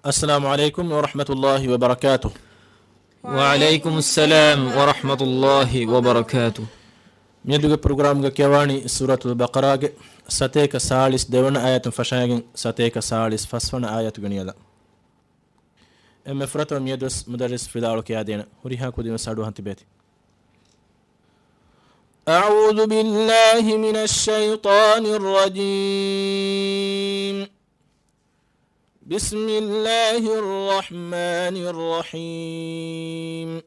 السلام عليكم ورحمة الله وبركاته. وعليكم السلام ورحمة الله وبركاته. ميدوغ برنامج كيواني سورة البقرة ستيك سالس دون آية فشاين ستيك سالس فسفن آية غنيلا. فرطو ميدوس مدرس في دارو كيادين هريها كودي مساعدو هانتي بيتي. أعوذ بالله من الشيطان الرجيم. بسم الله الرحمن الرحيم.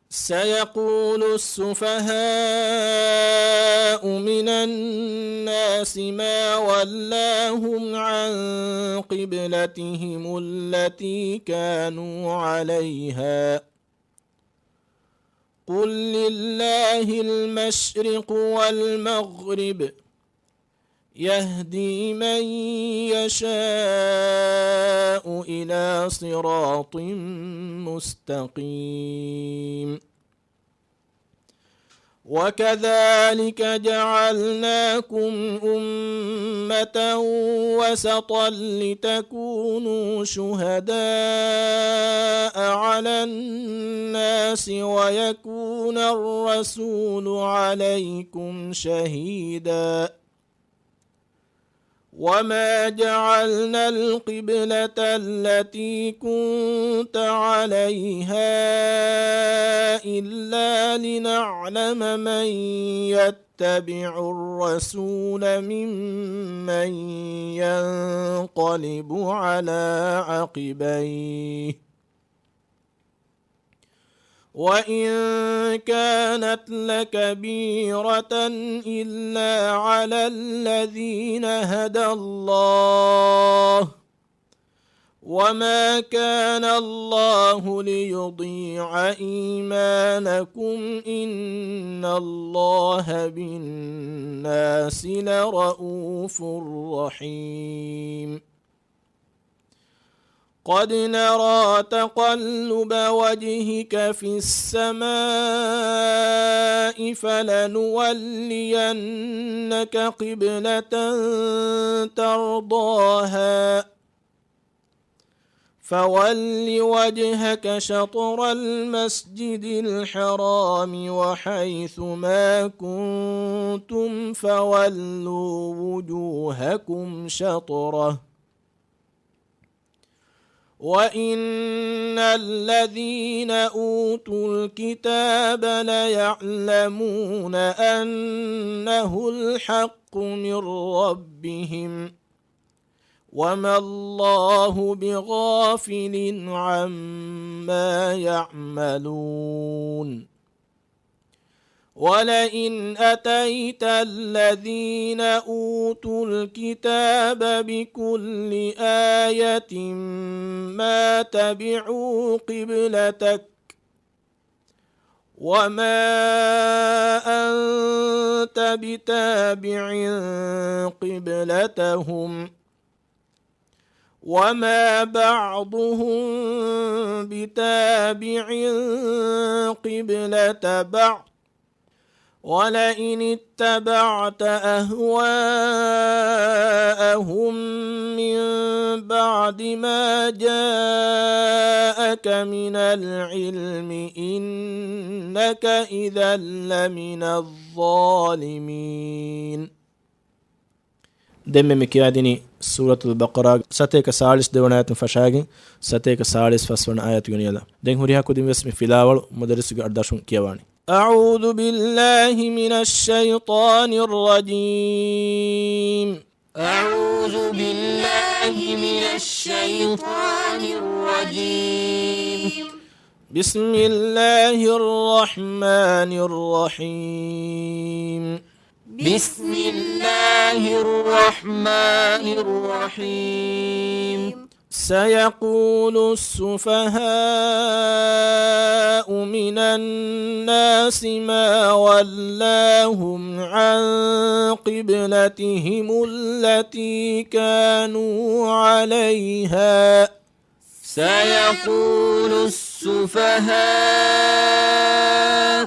سيقول السفهاء من الناس ما ولاهم عن قبلتهم التي كانوا عليها قل لله المشرق والمغرب يهدي من يشاء إلى صراط مستقيم. وكذلك جعلناكم أمة وسطا لتكونوا شهداء على الناس ويكون الرسول عليكم شهيدا. وما جعلنا القبلة التي كنت عليها إلا لنعلم من يتبع الرسول ممن ينقلب على عقبيه وإن كانت لكبيرة إلا على الذين هدى الله وما كان الله ليضيع إيمانكم إن الله بالناس لرؤوف رحيم. قد نرى تقلب وجهك في السماء فلنولينك قبلة ترضاها فول وجهك شطر المسجد الحرام وحيث ما كنتم فولوا وجوهكم شطره وإن الذين أوتوا الكتاب ليعلمون أنه الحق من ربهم وما الله بغافل عما يعملون. ولئن أتيت الذين أوتوا الكتاب بكل آية ما تبعوا قبلتك وما أنت بتابع قبلتهم وما بعضهم بتابع قبلة بعض ولئن اتبعت أهواءهم من بعد ما جاءك من العلم إنك إذا لمن الظالمين. دم مكيادني سورة البقرة ستيك سالس دونات فشاغين ستيك سالس فسون آيات يونيلا دين هوريها كودين اسم فيلاول مدرس أرداشون كيواني. أعوذ بالله من الشيطان الرجيم. أعوذ بالله من الشيطان الرجيم. بسم الله الرحمن الرحيم. بسم الله الرحمن الرحيم. سيقول السفهاء من الناس ما ولاهم عن قبلتهم التي كانوا عليها سيقول السفهاء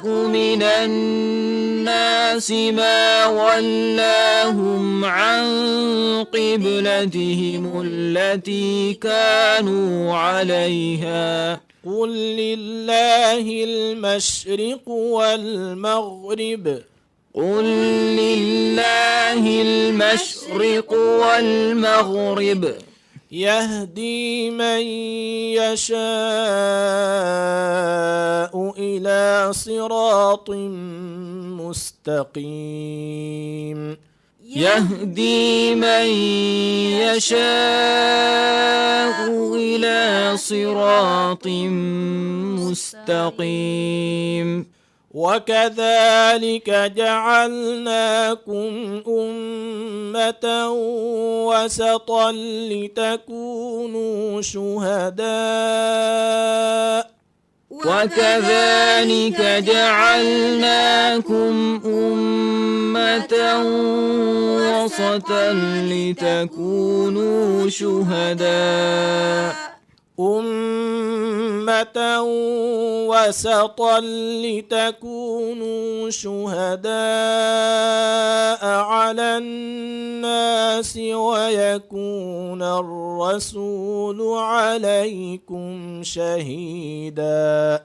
من الناس ما ولاهم عن قبلتهم التي كانوا عليها قل لله المشرق والمغرب قل لله المشرق والمغرب يهدي من يشاء إلى صراط مستقيم يهدي من يشاء إلى صراط مستقيم وكذلك جعلناكم أمة وسطا لتكونوا شهداء وكذلك جعلناكم أمة وسطا لتكونوا شهداء وسطا لتكونوا شهداء على الناس ويكون الرسول عليكم شهيدا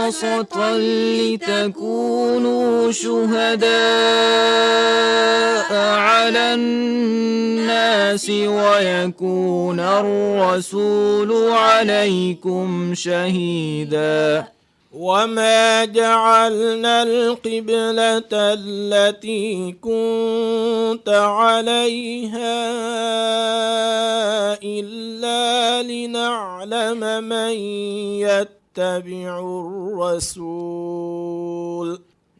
وسطا لتكونوا شهداء على الناس ويكون الرسول عليكم شهيدا وما جعلنا القبلة التي كنت عليها إلا لنعلم من يتبع الرسول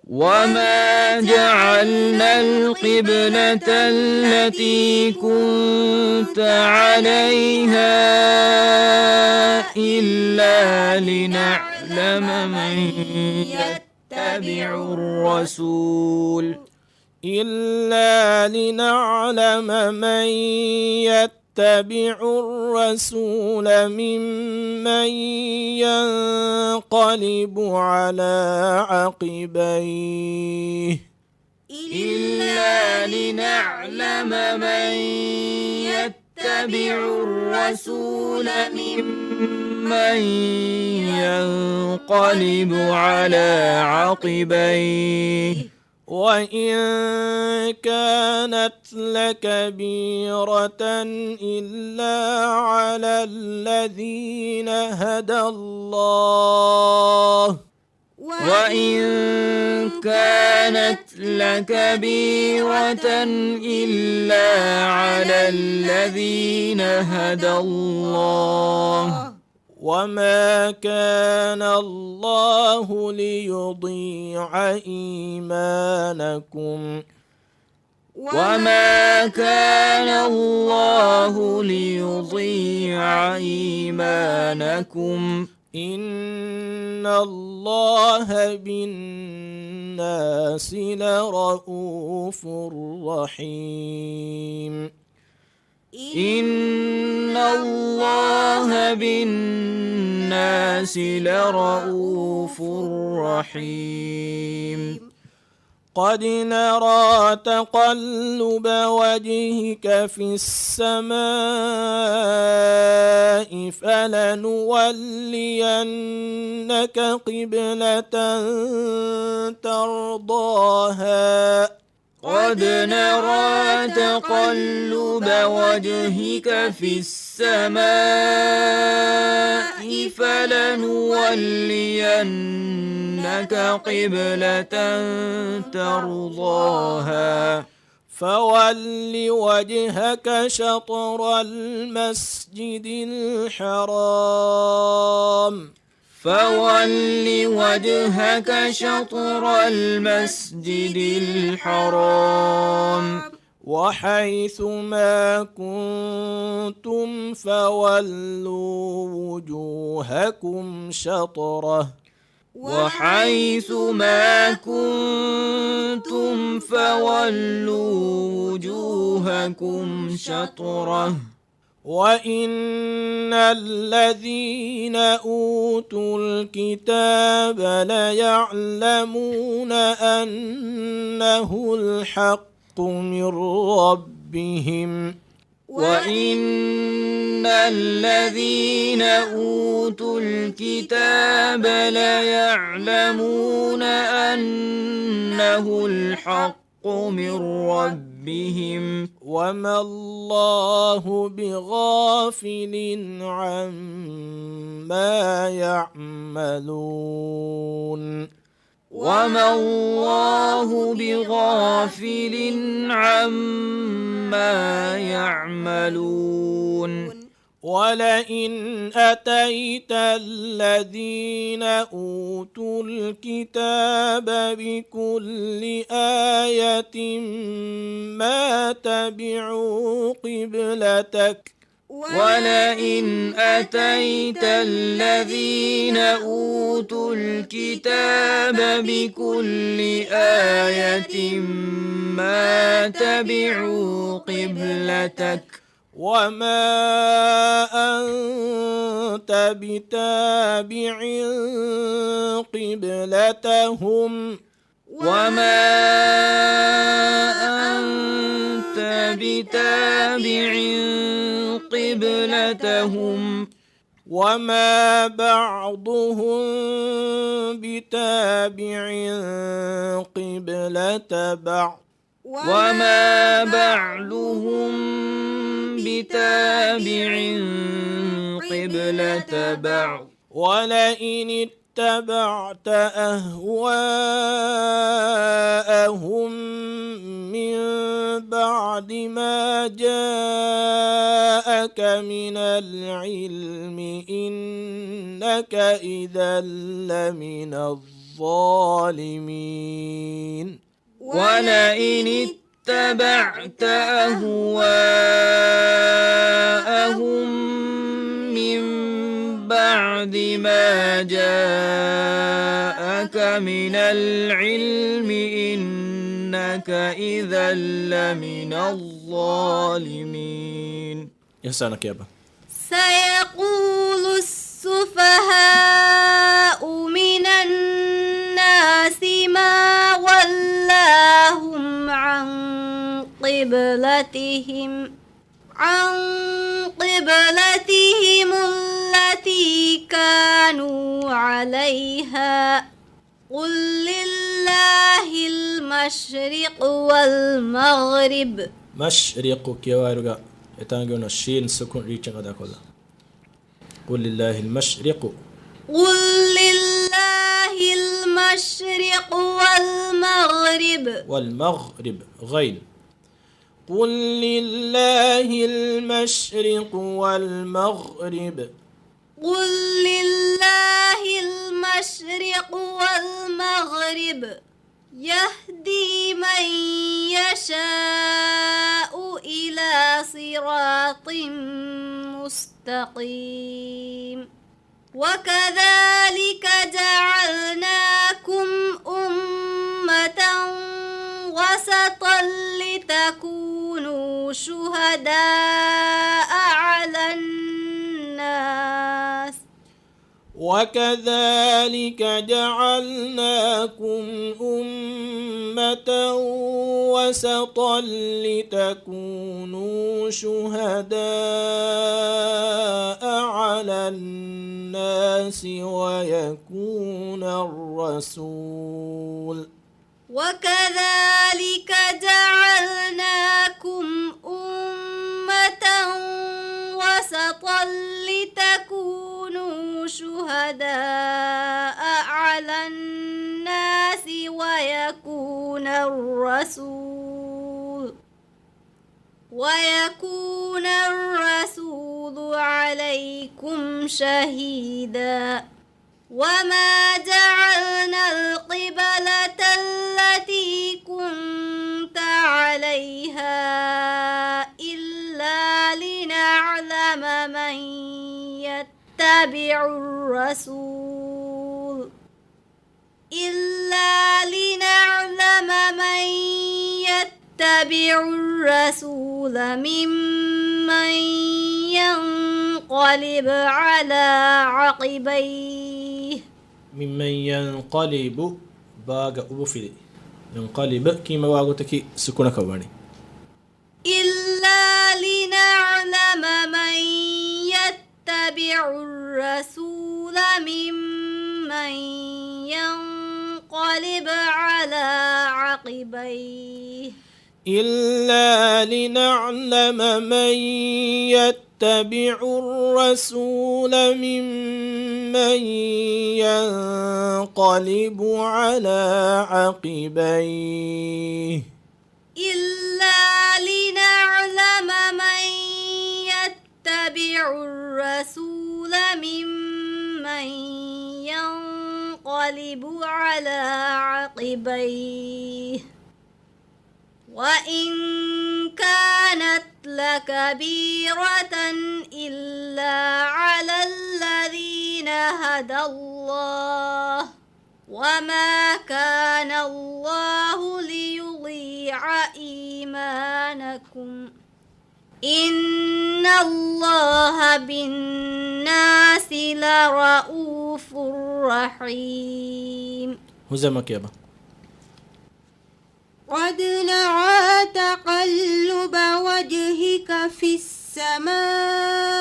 وما جعلنا القبلة التي كنت عليها إلا لنعلم من يتبع الرسول يتبع الرسول ممن ينقلب على عقبيه إلا لنعلم من يتبع الرسول ممن ينقلب على عقبيه وإن كانت لكبيرة إلا على الذين هدى الله وإن كانت لكبيرة إلا على الذين هدى الله وما كان الله ليضيع إيمانكم وما كان الله ليضيع إيمانكم إن الله بالناس لرؤوف رحيم إن الله بالناس لرؤوف رحيم قد نرى تقلب وجهك في السماء فلنولينك قبلة ترضاها قد نرى تقلب وجهك في السماء فلنولينك قبلة ترضاها فول وجهك شطر المسجد الحرام فول وجهك شطر المسجد الحرام وحيث ما كنتم فولوا وجوهكم شطره وحيث ما كنتم فولوا وجوهكم شطرة وإن الذين أوتوا الكتاب ليعلمون أنه الحق من ربهم وإن الذين أوتوا الكتاب ليعلمون أنه الحق من ربهم وما الله بغافل عما يعملون وما الله بغافل عما يعملون ولئن أتيت الذين أوتوا الكتاب بكل آية ما تبعوا قبلتك ولئن أتيت الذين أوتوا الكتاب بكل آية ما تبعوا قبلتك وما أنت بتابع قبلتهم وما أنت بتابع قبلتهم وما بعضهم بتابع قبلة بعض وما بعضهم بتابع قبلة بعض ولئن اتبعت أهواءهم من بعد ما جاءك من العلم إنك إذا لمن الظالمين ولئن اتبعت أهواءهم من بعد ما جاءك من العلم إنك إذا لمن الظالمين. إحسانك يا أبا. سيقول السفهاء من الناس ما ولاهم عن قبلتهم التي كانوا عليها قل لله المشرق والمغرب. مشرق كيوارغا يتانجون الشين سكون ريتشن غدا كولا. قل لله المشرق قل لله المشرق والمغرب غين. قل لله المشرق والمغرب قل لله المشرق والمغرب يهدي من يشاء إلى صراط مستقيم. وكذلك جعلناكم أمة وسطا لتكونوا شهداء على الناس وكذلك جعلناكم أمة وسطا لتكونوا شهداء على الناس وكذلك جعلناكم أمة وسطا لتكونوا شهداء على الناس ويكون الرسول عليكم شهيدا. وما جعلنا القبلة التي كنت عليها إلا لنعلم من يتبع الرسول يتبع الرسول ممن ينقلب على عقبيه ممن ينقلب باغ أبفل ينقلب كيما واغتكي سكونك واني إلا لنعلم من يتبع الرسول ممن ينقلب على عقبيه إلا لنعلم من يتبع الرسول ممن ينقلب على عقبيه إلا لنعلم من يتبع الرسول ممن ينقلب على عقبيه وإن كانت لكبيرة إلا على الذين هدى الله وما كان الله ليضيع إيمانكم إن الله بالناس لرؤوف رحيم. هزمك يابا. قد نرى تقلب وجهك في السماء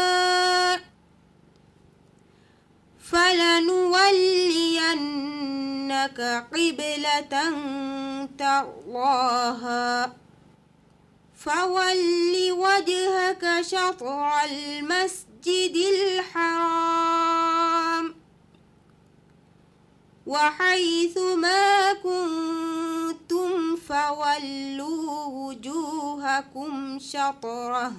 فلنولينك قبلة ترضاها فول وجهك شطر المسجد الحرام وحيث ما كنتم فولوا وجوهكم شطره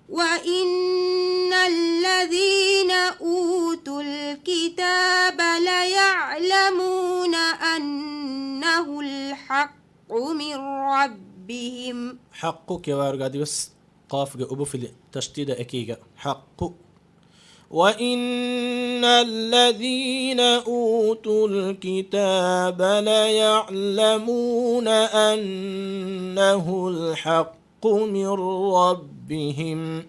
وإن الذين أوتوا الكتاب ليعلمون أنه الحق من ربهم. حقك يا وارغادي بس قاف أبو في تشديد أكيد حق. وإن الذين أوتوا الكتاب ليعلمون أنه الحق من ربهم.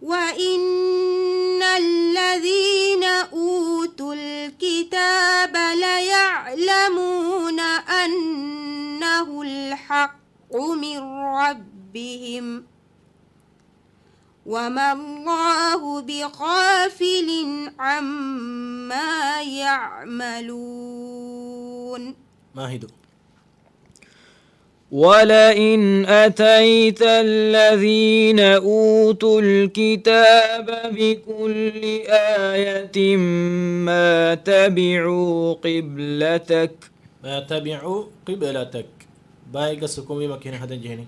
وإن الذين أوتوا الكتاب ليعلمون أنه الحق من ربهم وما الله بغافل عما يعملون. ماهدو. ولئن أتيت الذين أوتوا الكتاب بكل آية ما تبعوا قبلتك بايقا سكومي مكين هذا جهني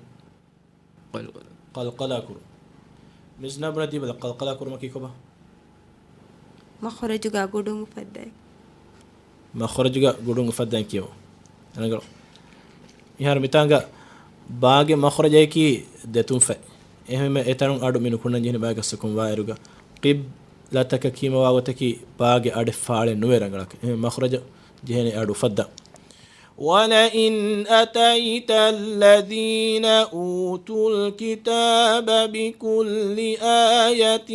قلقلاكر مزنا بردي بلا قلقلاكر مكي كوبا مخرجك قدوم فداي مخرجك قدوم فداي كيو أنا قلت يهار ميتانغا باغي مخرجي كي دتون فاي එහෙම එතරම් අඩු මිනුකුණ ජින බාග සුකුම් වයිරුග qib ලතක කීම වාවතකි බාගේ අඩ ෆාලෙ නුවරංගලක එහෙම මඛරජ ජිහෙන අඩු ෆද්දා ولئن أتيت الذين أوتوا الكتاب بكل آية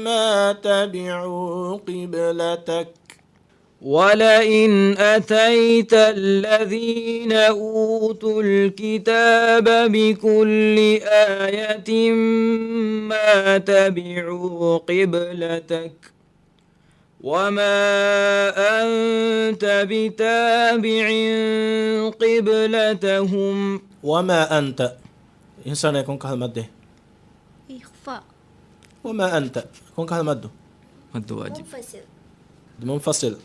ما تبعوا قبلتك ولئن أتيت الذين أوتوا الكتاب بكل آية ما تبعوا قبلتك وما أنت بتابع قبلتهم وما أنت إنسان يكون كهالمده إخفاء وما أنت يكون كهالمده مد واجب منفصل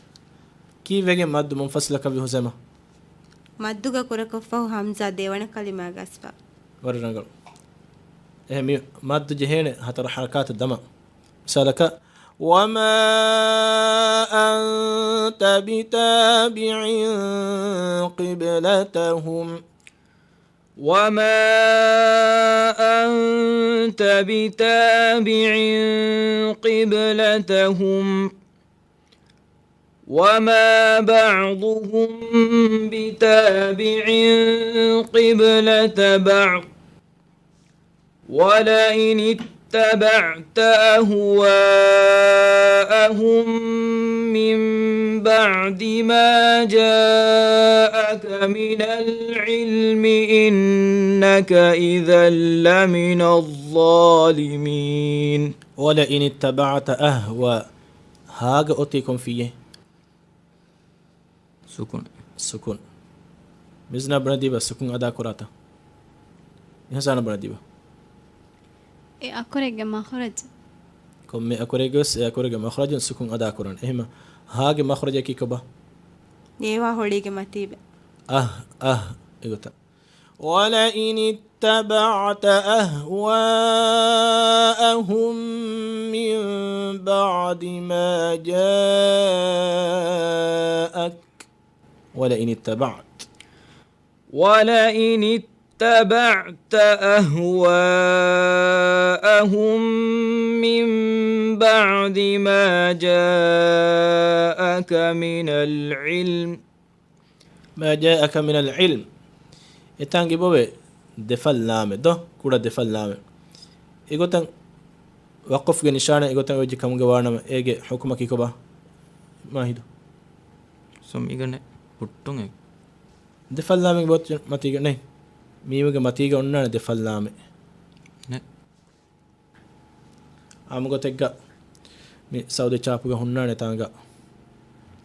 كيف يجي مد منفصل كبي هزمة مدوغا كوركفه همزة ديوانا كلمة غسفا ورنقل إيه مد جهين هتر حركات الدم مثالك وما أنت بتابع قبلتهم وما أنت بتابع قبلتهم وما بعضهم بتابع قبلة بعض ولئن اتبعت أهواءهم من بعد ما جاءك من العلم إنك إذا لمن الظالمين ولئن اتبعت أهواء هاga أتيكم فيه سكون مزنا بنديبا سكون أدا كراتا يهزانا بنديبا أكوريج مخرج كم أكوريج مخرج سكون أدا كران إهما هاga مخرج كي كبا نيوا هوليگه متيبه إيغوتا ولئن اتبعت أهواءهم من بعد ما جاءك ولئن اتبعت أهواءهم من بعد ما جاءك من العلم إتانجي بوبي دفل نامه دو كودا دفل نامه إيغوتان وقف نشانه إيغوتان وجي كمغا وانما إيغي حكمك كوبا ما هيدو سم إيغنه پُට්ටුන් دفل نامه بوت متيغا نه ميوغا متيغا وننا دفل نامه نه آمغو تگا مي سعودي چاپوغا هننا تانغا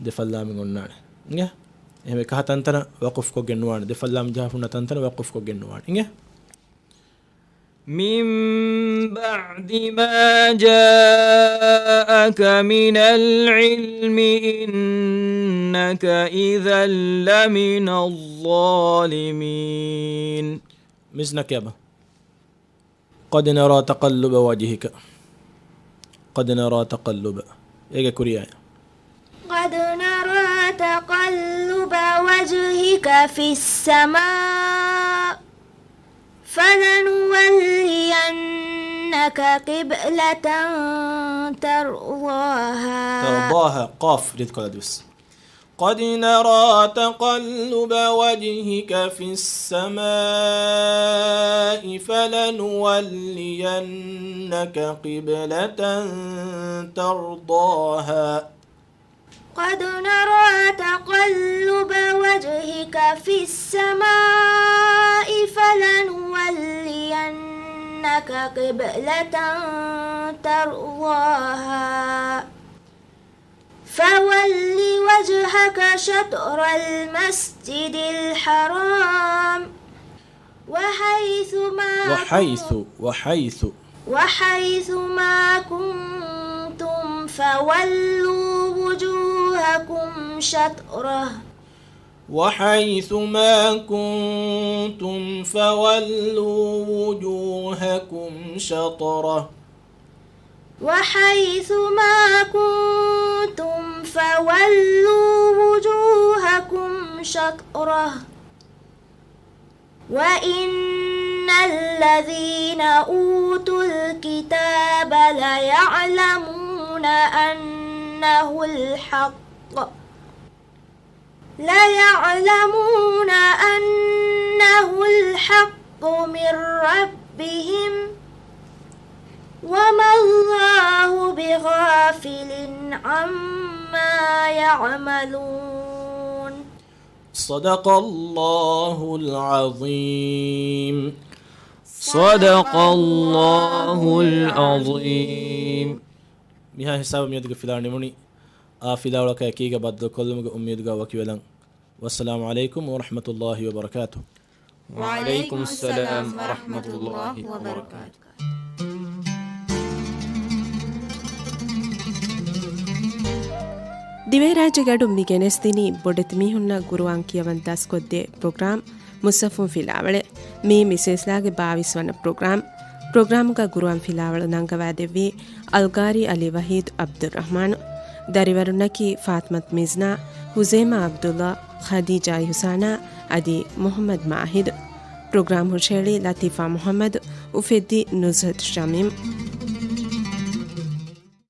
دفل نامه وننا نگه එහෙම එක හතන්තන වකුෆ් කො ගෙන්නුවාන දෙෆල්ලාම් ජහෆුන තන්තන වකුෆ් කො ගෙන්නුවාන ඉංග من بعد ما جاءك من العلم إنك إذا لمن الظالمين مزنك يابا قد نرى تقلب وجهك إيجا كوريا قد نرى تقلب وجهك في السماء فلنولينك قبلة ترضاها قاف لتكالدوس قد نرى تقلب وجهك في السماء فلنولينك قبلة ترضاها قد نرى تقلب وجهك في السماء فلنولينك قبلة ترضاها فول وجهك شطر المسجد الحرام وحيث ما كنتم فولوا وجوهكم شطره وحيث ما كنتم فولوا وجوهكم شطره وحيث ما كنتم فولوا وجوهكم شطره وإن الذين أوتوا الكتاب ليعلمون أنه الحق من ربهم وما الله بغافل عما يعملون صدق الله العظيم ميها حساب ميدغ فلاني مني آفلا ولك يكيغ بدل كلمغ أميدغ وكيولن والسلام عليكم ورحمة الله وبركاته وعليكم السلام ورحمة الله وبركاته ದಿವೇರಾಜ ಗಡುಂ ನಿಗೆನೆಸ್ತಿನಿ ಬೊಡೆತಿಮಿಹುನ್ನ ಗುರುವಾಂ ಕಿಯವಂತಾಸ್ ಕೊದ್ದೆ ಪ್ರೋಗ್ರಾಮ್ ಮುಸಫುಂ ಫಿಲಾವಳೆ ಮೀ ಮಿಸೇಸ್ಲಾಗೆ 22 ವನ ಪ್ರೋಗ್ರಾಮ್ಗ ಗುರುವಾಂ ಫಿಲಾವಳ ನಂಗವಾದೆವಿ ಅಲ್ಗಾರಿ ಅಲಿ ವಹೀದ್ ಅಬ್ದುರ್ ರಹಮಾನ್ ದರಿವರುನಕಿ ಫಾತ್ಮತ್ ಮಿಜ್ನಾ ಹುಜೇಮಾ ಅಬ್ದುಲ್ಲಾ ಖದೀಜಾ ಹುಸಾನಾ ಅದಿ ಮೊಹಮ್ಮದ್ ಮಾಹಿದ್ ಪ್ರೋಗ್ರಾಮ್ ಹುಶೇಳಿ ಲತೀಫಾ ಮೊಹಮ್ಮದ್ ಉಫೆದ್ದಿ ನುಜ್ಹತ್ ಶಮೀಮ್